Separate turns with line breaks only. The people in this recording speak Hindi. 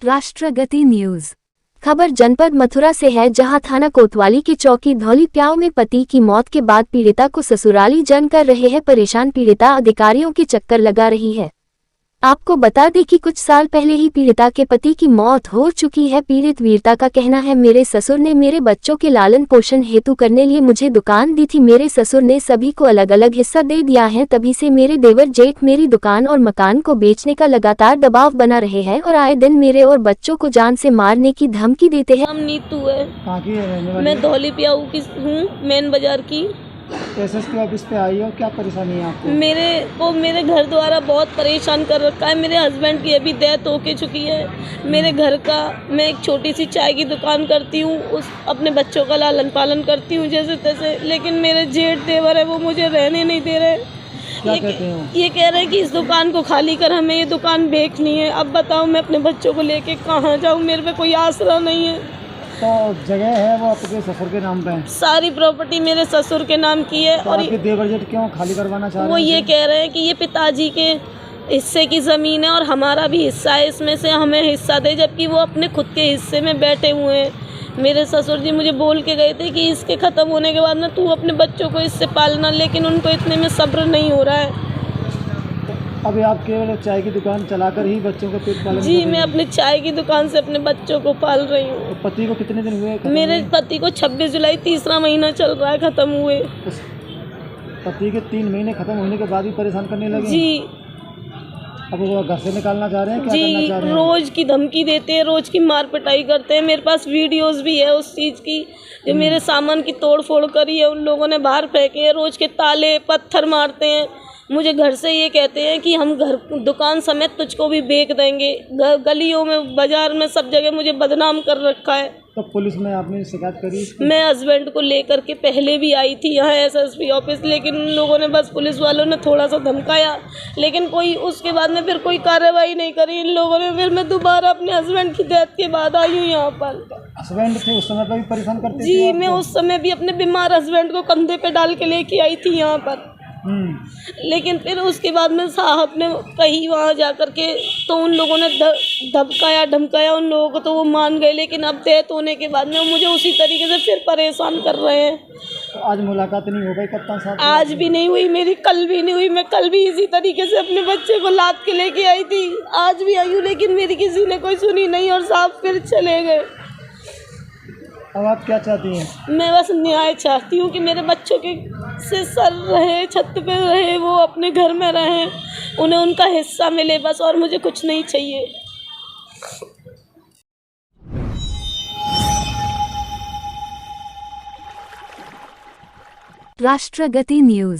राष्ट्रगति न्यूज खबर जनपद मथुरा से है, जहां थाना कोतवाली के चौकी धौली प्याऊ में पति की मौत के बाद पीड़िता को ससुराली जन कर रहे हैं परेशान। पीड़िता अधिकारियों के चक्कर लगा रही है। आपको बता दें कि कुछ साल पहले ही पीड़िता के पति की मौत हो चुकी है। पीड़ित वीरता का कहना है, मेरे ससुर ने मेरे बच्चों के लालन पोषण हेतु करने लिए मुझे दुकान दी थी। मेरे ससुर ने सभी को अलग अलग हिस्सा दे दिया है। तभी से मेरे देवर जेठ मेरी दुकान और मकान को बेचने का लगातार दबाव बना रहे हैं और आए दिन मेरे और बच्चों को जान से मारने की धमकी देते हैं।
हम नीतू है, मैं धौली प्याऊ की हूँ, मेन बाजार की।
एसएसपी ऑफिस पे आई हो, क्या परेशानी है आपको?
मेरे घर द्वारा बहुत परेशान कर रखा है। मेरे हस्बैंड की अभी डेथ हो के चुकी है। मेरे घर का मैं एक छोटी सी चाय की दुकान करती हूँ, अपने बच्चों का लालन पालन करती हूँ जैसे तैसे। लेकिन मेरे जेठ देवर है, वो मुझे रहने नहीं दे रहे। ये कह रहे हैं कि इस दुकान को खाली कर, हमें ये दुकान बेचनी है। अब बताओ मैं अपने बच्चों को लेके कहाँ जाऊँ? मेरे पे कोई आसरा नहीं है।
तो जगह है वो आपके ससुर के नाम पे है?
सारी प्रॉपर्टी मेरे ससुर के नाम की है।
तो
और
आपके देवर जेठ क्यों खाली करवाना चाह रहे हैं?
वो ये कह रहे हैं कि ये पिताजी के हिस्से की ज़मीन है और हमारा भी हिस्सा है, इसमें से हमें हिस्सा दे, जबकि वो अपने खुद के हिस्से में बैठे हुए हैं। मेरे ससुर जी मुझे बोल के गए थे कि इसके ख़त्म होने के बाद ना तू अपने बच्चों को इससे पालना, लेकिन उनको इतने में सब्र नहीं हो रहा है।
अभी आप केवल चाय की दुकान चलाकर ही बच्चों को पेट पालन?
जी, मैं अपने चाय की दुकान से अपने बच्चों को पाल रही हूँ।
तो पति को कितने दिन हुए?
मेरे पति को 26 जुलाई, तीसरा महीना चल रहा है, ख़त्म हुए।
पति के 3 महीने खत्म होने के बाद भी परेशान करने लगे?
जी।
अब वो घर से निकालना चाह रहे हैं, क्या
जी,
करना चाह रहे हैं?
रोज की धमकी देते हैं, रोज की मार पिटाई करते हैं। मेरे पास वीडियोस भी है उस चीज़ की, जो मेरे सामान की तोड़ फोड़ करी है। उन लोगों ने बाहर फेंके हैं, रोज के ताले पत्थर मारते हैं। मुझे घर से ये कहते हैं कि हम घर दुकान समेत तुझको भी बेच देंगे। गलियों में, बाजार में, सब जगह मुझे बदनाम कर रखा है।
तो पुलिस में आपने शिकायत करी?
मैं हस्बैंड को लेकर के पहले भी आई थी यहाँ एसएसपी ऑफिस, लेकिन उन लोगों ने, बस पुलिस वालों ने थोड़ा सा धमकाया, लेकिन कोई उसके बाद में फिर कोई कार्रवाई नहीं करी इन लोगों ने। फिर मैं दोबारा अपने हस्बैंड की डेथ के बाद आई हूँ यहाँ पर।
हस्बैंड थे उस समय पर भी परेशान करते थे?
जी, मैं उस समय भी अपने बीमार हस्बैंड को कंधे पे डाल के लेके आई थी यहाँ पर। लेकिन फिर उसके बाद में साहब ने कहीं वहाँ जा कर के, तो उन लोगों ने धमकाया उन लोगों को, तो वो मान गए। लेकिन अब डेथ होने के बाद में वो मुझे उसी तरीके से फिर परेशान कर रहे हैं।
तो आज मुलाकात नहीं हो पाई कप्तान साहब?
आज भी नहीं हुई मेरी, कल भी नहीं हुई। मैं कल भी इसी तरीके से अपने बच्चे को लाद के लेके आई थी, आज भी आई हूँ, लेकिन मेरी किसी ने कोई सुनी नहीं और साहब फिर चले गए।
अब आप क्या चाहती हैं?
मैं बस न्याय चाहती हूँ कि मेरे बच्चों के से सर रहे, छत पे रहे, वो अपने घर में रहें, उन्हें उनका हिस्सा मिले बस, और मुझे कुछ नहीं चाहिए।
राष्ट्रगति न्यूज।